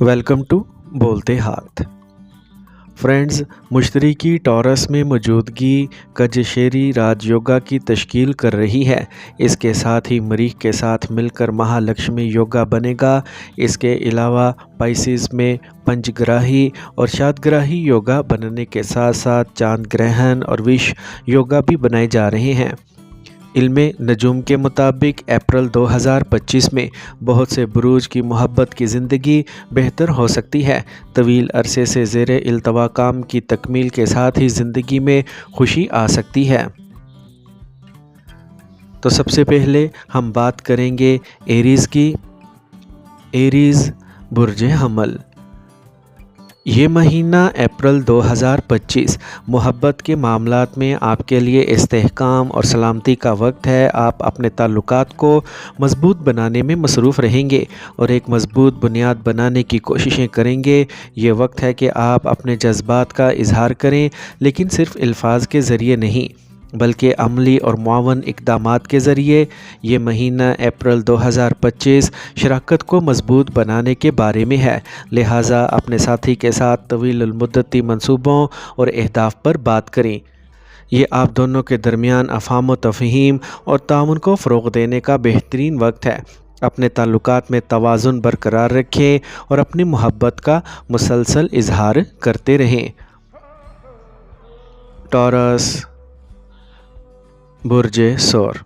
Welcome to बोलते हाथ। Friends, मुश्तरकी taurus में मौजूदगी कजशेरी राजयोगा की तश्कील कर रही है। इसके साथ ही मरीख के साथ मिलकर महालक्ष्मी योगा बनेगा। इसके अलावा पाइसिस में पंचग्राही और शादग्राही योगा बनने के साथ साथ चांद ग्रहण और विष योगा भी बनाए जा रहे हैं। इल्मे नजूम के मुताबिक अप्रैल 2025 में बहुत से बुरूज की मोहब्बत की ज़िंदगी बेहतर हो सकती है। तवील अरसे से ज़ेरे इल्तवा काम की तकमील के साथ ही ज़िंदगी में खुशी आ सकती है। तो सबसे पहले हम बात करेंगे एरीज़ की। एरीज़ बुर्ज हमल। ये महीना अप्रैल 2025 मोहब्बत के मामलात में आपके लिए इस्तेहकाम और सलामती का वक्त है। आप अपने ताल्लुकात को मज़बूत बनाने में मसरूफ़ रहेंगे और एक मज़बूत बुनियाद बनाने की कोशिशें करेंगे। ये वक्त है कि आप अपने जज्बात का इजहार करें, लेकिन सिर्फ़ अल्फाज के ज़रिए नहीं बल्कि अमली और मुआवन इक़दामात के ज़रिए। ये महीना अप्रैल 2025 शराकत को मज़बूत बनाने के बारे में है, लिहाजा अपने साथी के साथ तवील मुद्दती मंसूबों और अहदाफ पर बात करें। ये आप दोनों के दरमियान अफ़ाम व तफ़हीम और ताउन को फ़रोग़ देने का बेहतरीन वक्त है। अपने ताल्लुकात में तवाज़ुन बरकरार रखें और अपनी मोहब्बत का मुसलसल इजहार करते रहें। टॉरस बुर्ज सौर।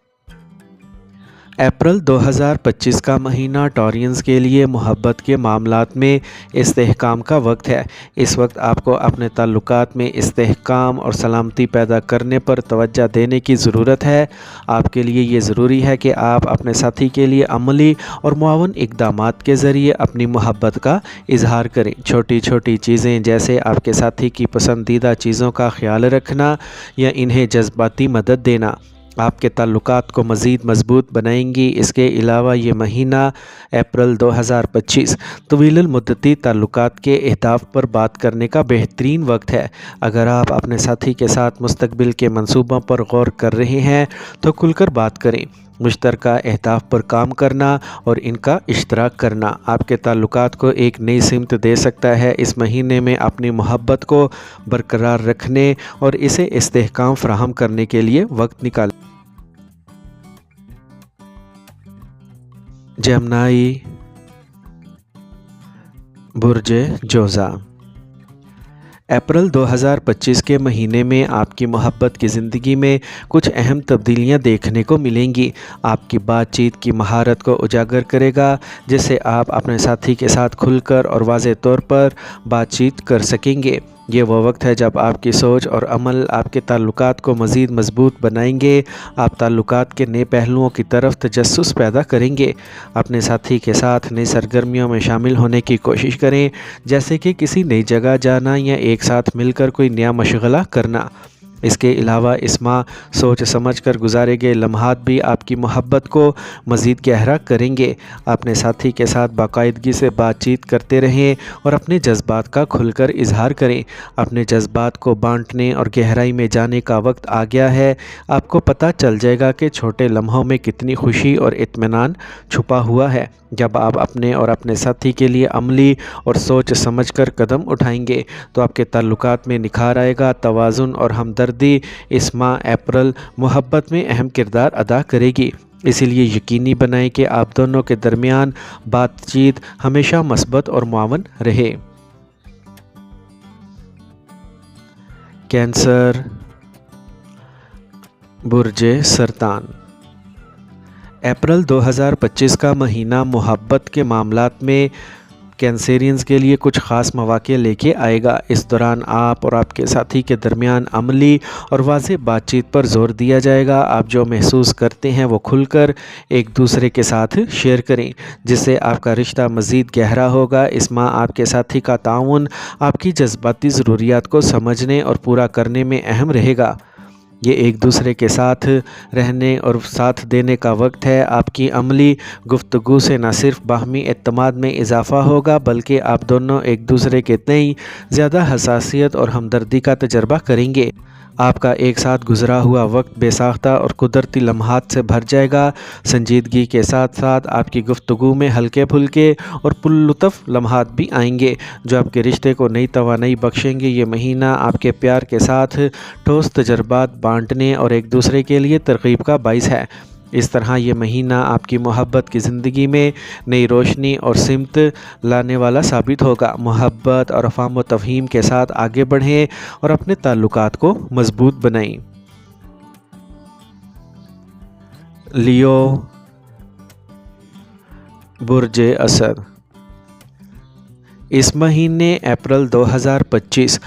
अप्रैल 2025 का महीना टॉरियंस के लिए मोहब्बत के मामलात में इस्तेहकाम का वक्त है। इस वक्त आपको अपने ताल्लुकात में इस्तेहकाम और सलामती पैदा करने पर तवज्जो देने की ज़रूरत है। आपके लिए ये ज़रूरी है कि आप अपने साथी के लिए अमली और मुआवन इक़दामात के ज़रिए अपनी मोहब्बत का इजहार करें। छोटी छोटी चीज़ें जैसे आपके साथी की पसंदीदा चीज़ों का ख्याल रखना या इन्हें जज्बाती मदद देना आपके ताल्लुकात को मज़ीद मज़बूत बनाएंगी। इसके अलावा ये महीना अप्रैल 2025 तवील मुद्दती ताल्लुकात के अहदाफ पर बात करने का बेहतरीन वक्त है। अगर आप अपने साथी के साथ मुस्तकबिल के मंसूबों पर गौर कर रहे हैं तो खुलकर बात करें। मुश्तरका अहदाफ पर काम करना और इनका इश्तराक करना आपके ताल्लुकात को एक नई सिमत दे सकता है। इस महीने में अपनी मोहब्बत को बरकरार रखने और इसे इस्तेहकाम फ़राहम करने के लिए वक्त निकालें। जमनाई बुर्ज जोज़ा। अप्रैल 2025 के महीने में आपकी मोहब्बत की ज़िंदगी में कुछ अहम तब्दीलियां देखने को मिलेंगी। आपकी बातचीत की महारत को उजागर करेगा, जिससे आप अपने साथी के साथ खुलकर और वाज़ेह तौर पर बातचीत कर सकेंगे। ये वो वक्त है जब आपकी सोच और अमल आपके ताल्लुकात को मज़ीद मज़बूत बनाएंगे। आप ताल्लुकात के नए पहलुओं की तरफ तजस्सुस पैदा करेंगे। अपने साथी के साथ नई सरगर्मियों में शामिल होने की कोशिश करें, जैसे कि किसी नई जगह जाना या एक साथ मिलकर कोई नया मशगला करना। इसके अलावा इस माह सोच समझ कर गुजारे गए लम्हात भी आपकी मोहब्बत को मज़ीद गहरा करेंगे। अपने साथी के साथ बाकायदगी से बातचीत करते रहें और अपने जज्बात का खुलकर इजहार करें। अपने जज्बात को बांटने और गहराई में जाने का वक्त आ गया है। आपको पता चल जाएगा कि छोटे लम्हों में कितनी खुशी और इत्मीनान छुपा हुआ है। जब आप अपने और अपने साथी के लिए अमली और सोच समझ कर कदम उठाएंगे तो आपके ताल्लुकात में निखार आएगा। तवाज़ुन और हमदर्दी इस माह अप्रैल मोहब्बत में अहम किरदार अदा करेगी। इसीलिए यकीनी बनाएं कि आप दोनों के दरमियान बातचीत हमेशा मस्बत और मुआवन रहे। कैंसर बुर्ज सरतान। अप्रैल 2025 का महीना मोहब्बत के मामलात में कैंसेरियंस के लिए कुछ ख़ास मौक़े लेके आएगा। इस दौरान आप और आपके साथी के दरमियान अमली और वाज़ेह बातचीत पर ज़ोर दिया जाएगा। आप जो महसूस करते हैं वो खुलकर एक दूसरे के साथ शेयर करें, जिससे आपका रिश्ता मज़ीद गहरा होगा। इस माह आपके साथी का ताउन आपकी जज्बाती ज़रूरियात को समझने और पूरा करने में अहम रहेगा। ये एक दूसरे के साथ रहने और साथ देने का वक्त है। आपकी अमली गुफ्तगू से न सिर्फ बाहमी एतमाद में इजाफ़ा होगा, बल्कि आप दोनों एक दूसरे के तय ज़्यादा हसासियत और हमदर्दी का तजर्बा करेंगे। آپ کا ایک ساتھ گزرا ہوا وقت بے ساختہ اور قدرتی لمحات سے بھر جائے گا۔ سنجیدگی کے ساتھ ساتھ آپ کی گفتگو میں ہلکے پھلکے اور پرلطف لمحات بھی آئیں گے جو آپ کے رشتے کو نئی توانائی بخشیں گے۔ یہ مہینہ آپ کے پیار کے ساتھ ٹھوس تجربات بانٹنے اور ایک دوسرے کے لیے ترغیب کا باعث ہے۔ اس طرح یہ مہینہ آپ کی محبت کی زندگی میں نئی روشنی اور سمت لانے والا ثابت ہوگا۔ محبت اور افہام و تفہیم کے ساتھ آگے بڑھیں اور اپنے تعلقات کو مضبوط بنائیں۔ لیو، برج اسد۔ اس مہینے اپریل 2025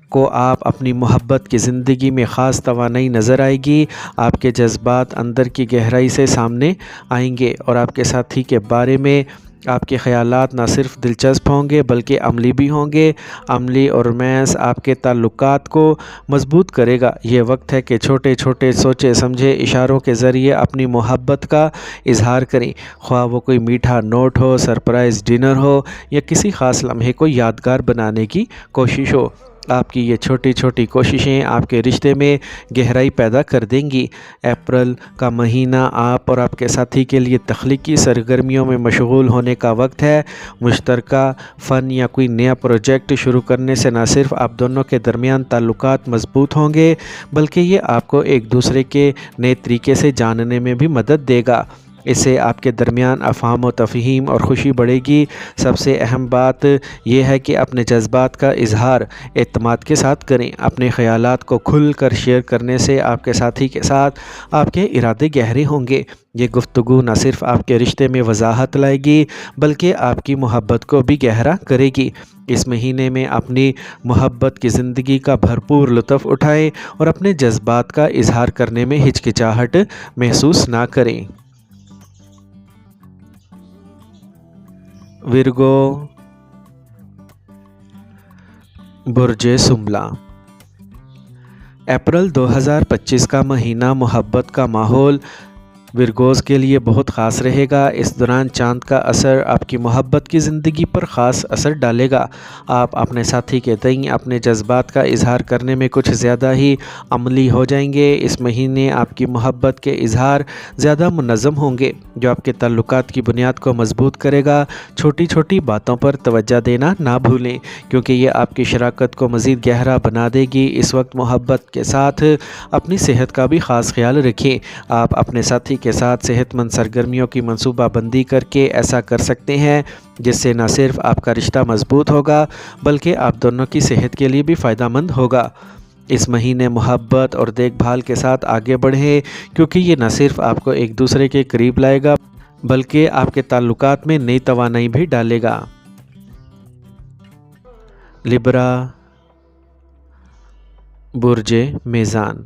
کو آپ اپنی محبت کی زندگی میں خاص توانائی نظر آئے گی۔ آپ کے جذبات اندر کی گہرائی سے سامنے آئیں گے اور آپ کے ساتھی کے بارے میں آپ کے خیالات نہ صرف دلچسپ ہوں گے بلکہ عملی بھی ہوں گے۔ عملی اور رومانس آپ کے تعلقات کو مضبوط کرے گا۔ یہ وقت ہے کہ چھوٹے چھوٹے سوچے سمجھے اشاروں کے ذریعے اپنی محبت کا اظہار کریں، خواہ وہ کوئی میٹھا نوٹ ہو، سرپرائز ڈنر ہو یا کسی خاص لمحے کو یادگار بنانے کی کوشش ہو۔ آپ کی یہ چھوٹی چھوٹی کوششیں آپ کے رشتے میں گہرائی پیدا کر دیں گی۔ اپریل کا مہینہ آپ اور آپ کے ساتھی کے لیے تخلیقی سرگرمیوں میں مشغول ہونے کا وقت ہے۔ مشترکہ فن یا کوئی نیا پروجیکٹ شروع کرنے سے نہ صرف آپ دونوں کے درمیان تعلقات مضبوط ہوں گے بلکہ یہ آپ کو ایک دوسرے کے نئے طریقے سے جاننے میں بھی مدد دے گا۔ اس سے آپ کے درمیان افہام و تفہیم اور خوشی بڑھے گی۔ سب سے اہم بات یہ ہے کہ اپنے جذبات کا اظہار اعتماد کے ساتھ کریں۔ اپنے خیالات کو کھل کر شیئر کرنے سے آپ کے ساتھی کے ساتھ آپ کے ارادے گہرے ہوں گے۔ یہ گفتگو نہ صرف آپ کے رشتے میں وضاحت لائے گی بلکہ آپ کی محبت کو بھی گہرا کرے گی۔ اس مہینے میں اپنی محبت کی زندگی کا بھرپور لطف اٹھائیں اور اپنے جذبات کا اظہار کرنے میں ہچکچاہٹ محسوس نہ کریں۔ ورگو، برج سنبلہ۔ اپریل 2025 کا مہینہ محبت کا ماحول ورگوز کے لیے بہت خاص رہے گا۔ اس دوران چاند کا اثر آپ کی محبت کی زندگی پر خاص اثر ڈالے گا۔ آپ اپنے ساتھی کے تئیں اپنے جذبات کا اظہار کرنے میں کچھ زیادہ ہی عملی ہو جائیں گے۔ اس مہینے آپ کی محبت کے اظہار زیادہ منظم ہوں گے جو آپ کے تعلقات کی بنیاد کو مضبوط کرے گا۔ چھوٹی چھوٹی باتوں پر توجہ دینا نہ بھولیں کیونکہ یہ آپ کی شراکت کو مزید گہرا بنا دے گی۔ اس وقت محبت کے ساتھ اپنی صحت کا بھی خاص خیال رکھیں۔ آپ اپنے ساتھی کے ساتھ صحت مند سرگرمیوں کی منصوبہ بندی کر کے ایسا کر سکتے ہیں جس سے نہ صرف آپ کا رشتہ مضبوط ہوگا بلکہ آپ دونوں کی صحت کے لیے بھی فائدہ مند ہوگا۔ اس مہینے محبت اور دیکھ بھال کے ساتھ آگے بڑھیں کیونکہ یہ نہ صرف آپ کو ایک دوسرے کے قریب لائے گا بلکہ آپ کے تعلقات میں نئی توانائی بھی ڈالے گا۔ لبرا، برج میزان۔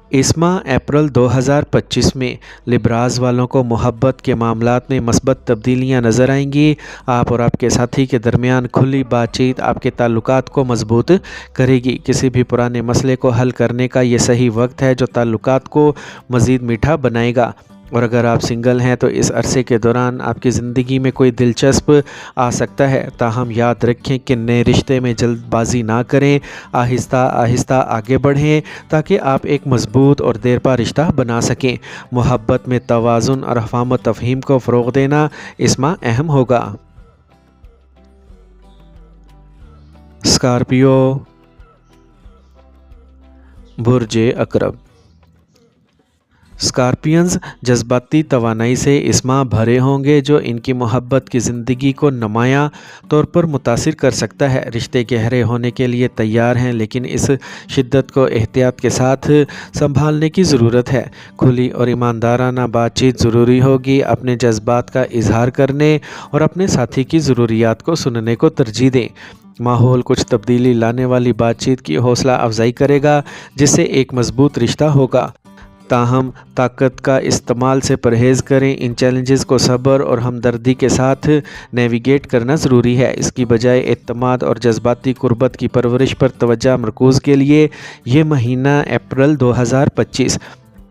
اس ماہ اپریل 2025 میں لبراز والوں کو محبت کے معاملات میں مثبت تبدیلیاں نظر آئیں گی۔ آپ اور آپ کے ساتھی کے درمیان کھلی بات چیت آپ کے تعلقات کو مضبوط کرے گی۔ کسی بھی پرانے مسئلے کو حل کرنے کا یہ صحیح وقت ہے جو تعلقات کو مزید میٹھا بنائے گا۔ اور اگر آپ سنگل ہیں تو اس عرصے کے دوران آپ کی زندگی میں کوئی دلچسپ آ سکتا ہے، تاہم یاد رکھیں کہ نئے رشتے میں جلد بازی نہ کریں، آہستہ آہستہ آگے بڑھیں تاکہ آپ ایک مضبوط اور دیرپا رشتہ بنا سکیں۔ محبت میں توازن اور افہام و تفہیم کو فروغ دینا اس ماہ اہم ہوگا۔ اسکارپیو، برج عقرب۔ اسکارپینز جذباتی توانائی سے اس ماہ بھرے ہوں گے جو ان کی محبت کی زندگی کو نمایاں طور پر متاثر کر سکتا ہے۔ رشتے گہرے ہونے کے لیے تیار ہیں لیکن اس شدت کو احتیاط کے ساتھ سنبھالنے کی ضرورت ہے۔ کھلی اور ایماندارانہ بات چیت ضروری ہوگی۔ اپنے جذبات کا اظہار کرنے اور اپنے ساتھی کی ضروریات کو سننے کو ترجیح دیں۔ ماحول کچھ تبدیلی لانے والی بات چیت کی حوصلہ افزائی کرے گا جس سے ایک مضبوط رشتہ ہوگا، تاہم طاقت کا استعمال سے پرہیز کریں۔ ان چیلنجز کو صبر اور ہمدردی کے ساتھ نیویگیٹ کرنا ضروری ہے۔ اس کی بجائے اعتماد اور جذباتی قربت کی پرورش پر توجہ مرکوز کے لیے یہ مہینہ اپریل 2025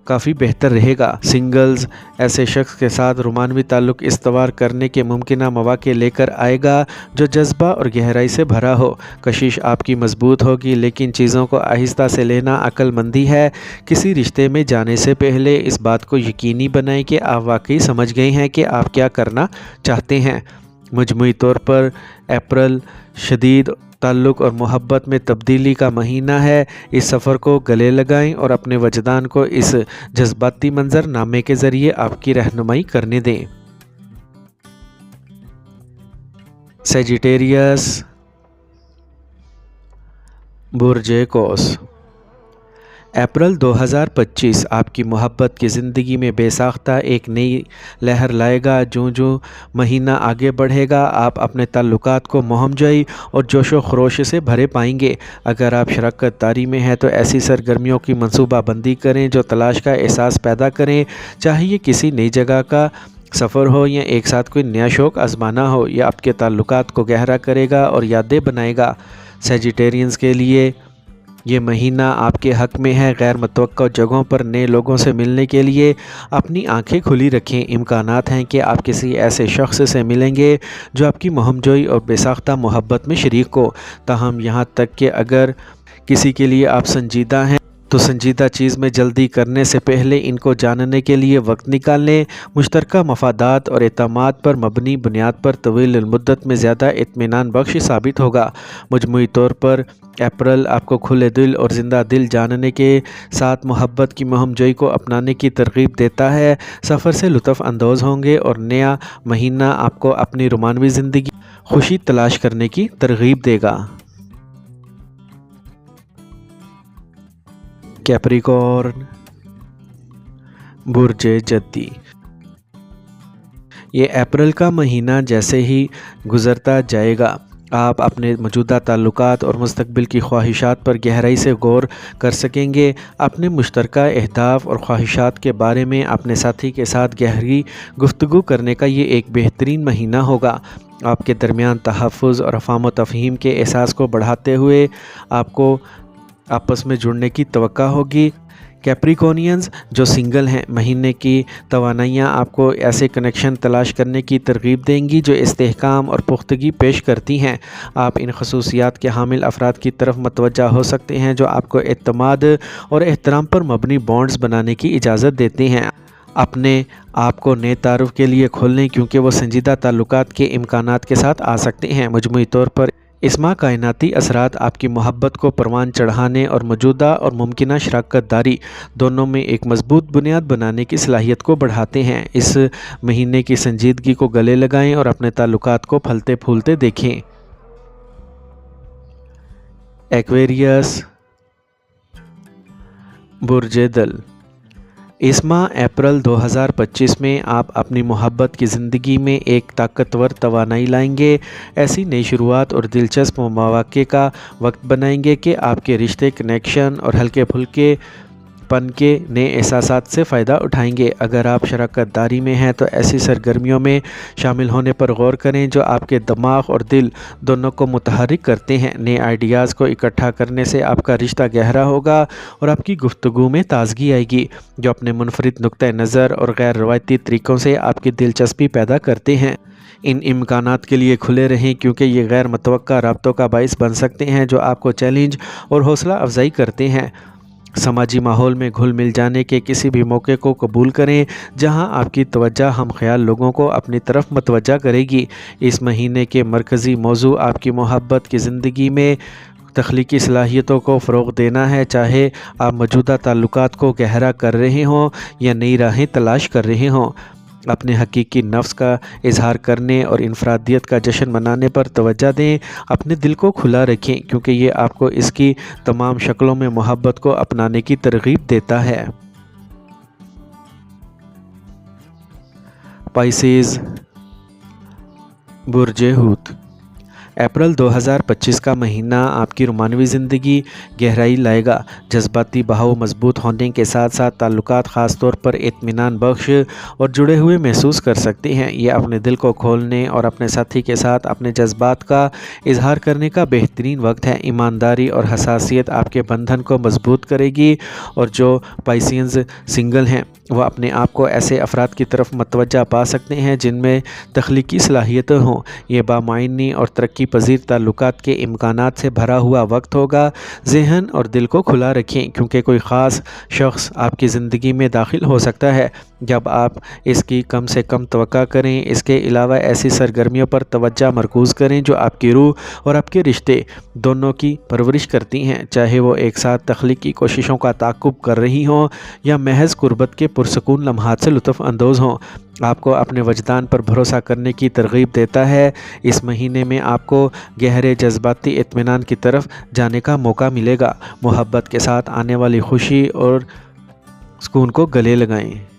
काफ़ी बेहतर रहेगा। सिंगल्स ऐसे शख्स के साथ रोमानवी ताल्लुक़ इस्तवार करने के मुमकिना मौक़े लेकर आएगा जो जज्बा और गहराई से भरा हो। कशिश आपकी मजबूत होगी, लेकिन चीज़ों को आहिस्ता से लेना अक्लमंदी है। किसी रिश्ते में जाने से पहले इस बात को यकीनी बनाएं कि आप वाकई समझ गए हैं कि आप क्या करना चाहते हैं। मजमूई तौर पर अप्रैल शदीद ताल्लुक़ और मोहब्बत में तब्दीली का महीना है। इस सफ़र को गले लगाएं और अपने वजदान को इस जज्बाती मंजर नामे के ज़रिए आपकी रहनुमाई करने दें। सेजिटेरियस, बुर्जे कौस। अप्रैल 2025 आपकी मोहब्बत की ज़िंदगी में बेसाख्ता एक नई लहर लाएगा। जो महीना आगे बढ़ेगा, आप अपने ताल्लुकात को मोहमजई और जोशो खरोश से भरे पाएंगे। अगर आप शराकत दारी में हैं तो ऐसी सरगर्मियों की मनसूबाबंदी करें जो तलाश का एहसास पैदा करें। चाहे ये किसी नई जगह का सफ़र हो या एक साथ कोई नया शौक़ आजमाना हो, यह आपके ताल्लुकात को गहरा करेगा और यादें बनाएगा। सेजिटेरियंस के लिए ये महीना आपके हक़ में है। गैर मुतवक्का जगहों पर नए लोगों से मिलने के लिए अपनी आंखें खुली रखें। इम्कानात हैं कि आप किसी ऐसे शख्स से मिलेंगे जो आपकी मोहमजोई और बेसाख्ता मोहब्बत में शरीक हो। ताहम यहाँ तक कि अगर किसी के लिए आप संजीदा हैं तो संजीदा चीज़ में जल्दी करने से पहले इनको जानने के लिए वक्त निकाल लें। मुश्तरका मफादात और एतमाद पर मबनी बुनियाद पर तवील मुद्दत में ज़्यादा इत्मीनान बख्श साबित होगा। मजमूई तौर पर अप्रैल आपको खुले दिल और ज़िंदा दिल जानने के साथ मोहब्बत की मुहिमजोई को अपनाने की तरगीब देता है। सफ़र से लुत्फ़ अंदोज़ होंगे और नया महीना आपको अपनी रोमानवी ज़िंदगी खुशी तलाश करने की तरगीब देगा। कैप्रिकॉर्न, बुर्जे जद्दी। ये अप्रैल का महीना जैसे ही गुज़रता जाएगा, आप अपने मौजूदा ताल्लुकात और मुस्तकबिल की ख्वाहिशात पर गहराई से गौर कर सकेंगे। अपने मुश्तरका अहदाफ और ख्वाहिशात के बारे में अपने साथी के साथ गहरी गुफ्तगू करने का ये एक बेहतरीन महीना होगा। आपके दरमियान तहफ़्फ़ुज़ और अफ़ाम तफ़हीम के एहसास को बढ़ाते हुए आपको आपस में जुड़ने की तवक्का होगी। कैप्रिकॉर्नियंस जो सिंगल हैं, महीने की तवानाइयाँ आपको ऐसे कनेक्शन तलाश करने की तरगीब देंगी जो इस्तेहकाम और पुख्तगी पेश करती हैं। आप इन खसूसियात के हामिल अफराद की तरफ मतवज्जा हो सकते हैं जो आपको एतमाद और एहतराम पर मबनी बॉन्ड्स बनाने की इजाज़त देते हैं। अपने आप को नए तारुफ के लिए खोलें क्योंकि वो संजीदा ताल्लुकात के इम्कानात के साथ आ सकते हैं। मजमूई तौर पर इस माह कायनाती असरात आपकी मोहब्बत को परवान चढ़ाने और मौजूदा और मुमकिना शराकत दारी दोनों में एक मजबूत बुनियाद बनाने की सलाहियत को बढ़ाते हैं। इस महीने की संजीदगी को गले लगाएं और अपने ताल्लुकात को फलते फूलते देखें। एक्वेरियस, बुर्जे दल। इस माह अप्रैल 2025 में आप अपनी मोहब्बत की ज़िंदगी में एक ताकतवर तवानाई लाएंगे। ऐसी नई शुरुआत और दिलचस्प मौक़े का वक्त बनाएंगे कि आपके रिश्ते कनेक्शन और हल्के फुल्के पन के नए एहसासात से फ़ायदा उठाएंगे। अगर आप शराकत दारी में हैं तो ऐसी सरगर्मियों में शामिल होने पर गौर करें जो आपके दिमाग और दिल दोनों को मुतहर्रिक करते हैं। नए आइडियाज़ को इकट्ठा करने से आपका रिश्ता गहरा होगा और आपकी गुफ्तगू में ताजगी आएगी जो अपने मुनफरिद नुक्ते नज़र और गैर रवायती तरीक़ों से आपकी दिलचस्पी पैदा करते हैं। इन इम्कानात के लिए खुले रहें क्योंकि ये गैर मुतवक्का राब्तों का बाइस बन सकते हैं जो आपको चैलेंज और हौसला अफजाई करते हैं। समाजी माहौल में घुल मिल जाने के किसी भी मौके को कबूल करें जहां आपकी तवज्जो हम ख्याल लोगों को अपनी तरफ मतवज्जा करेगी। इस महीने के मरकज़ी मौजू आपकी मोहब्बत की ज़िंदगी में तख्लीकी सलाहियतों को फ़रोग़ देना है। चाहे आप मौजूदा ताल्लुकात को गहरा कर रहे हों या नई राहें तलाश कर रहे हों, अपने हकीकी नफ्स का इजहार करने और इनफरादियत का जश्न मनाने पर तवज्जो दें। अपने दिल को खुला रखें क्योंकि ये आपको इसकी तमाम शक्लों में मोहब्बत को अपनाने की तरगीब देता है। पाइसेस, बुर्जे हूत। अप्रैल 2025 का महीना आपकी रोमानवी ज़िंदगी गहराई लाएगा। जज्बाती बहाव मजबूत होने के साथ साथ ताल्लुकात ख़ास तौर पर इत्मीनान बख्श और जुड़े हुए महसूस कर सकते हैं। ये अपने दिल को खोलने और अपने साथी के साथ अपने जज्बात का इजहार करने का बेहतरीन वक्त है। ईमानदारी और हसासियत आपके बंधन को मजबूत करेगी और जो पाइसियंस सिंगल हैं वह अपने आप को ऐसे अफराद की तरफ मतवज्जा पा सकते हैं जिनमें तख्लीकी सलाहियतें हों। ये बामायनी और तरक्की पजीर ताल्लुकात के इम्कानात से भरा हुआ वक्त होगा। ज़हन और दिल को खुला रखें क्योंकि कोई ख़ास शख्स आपकी ज़िंदगी में दाखिल हो सकता है जब आप इसकी कम से कम तवक्का करें। इसके अलावा ऐसी सरगर्मियों पर तवज्जो मरकूज़ करें जो आपकी रूह और आपके रिश्ते दोनों की परवरिश करती हैं, चाहे वो एक साथ तख्लीकी कोशिशों का ताक़ुब कर रही हों या महज कुर्बत के पुरसकून लम्हात से लुत्फ़ अंदोज़ हों। आपको अपने वजदान पर भरोसा करने की तरगीब देता है। इस महीने में आपको गहरे जज्बाती इत्मीनान की तरफ जाने का मौका मिलेगा। मोहब्बत के साथ आने वाली खुशी और सुकून को गले लगाएं।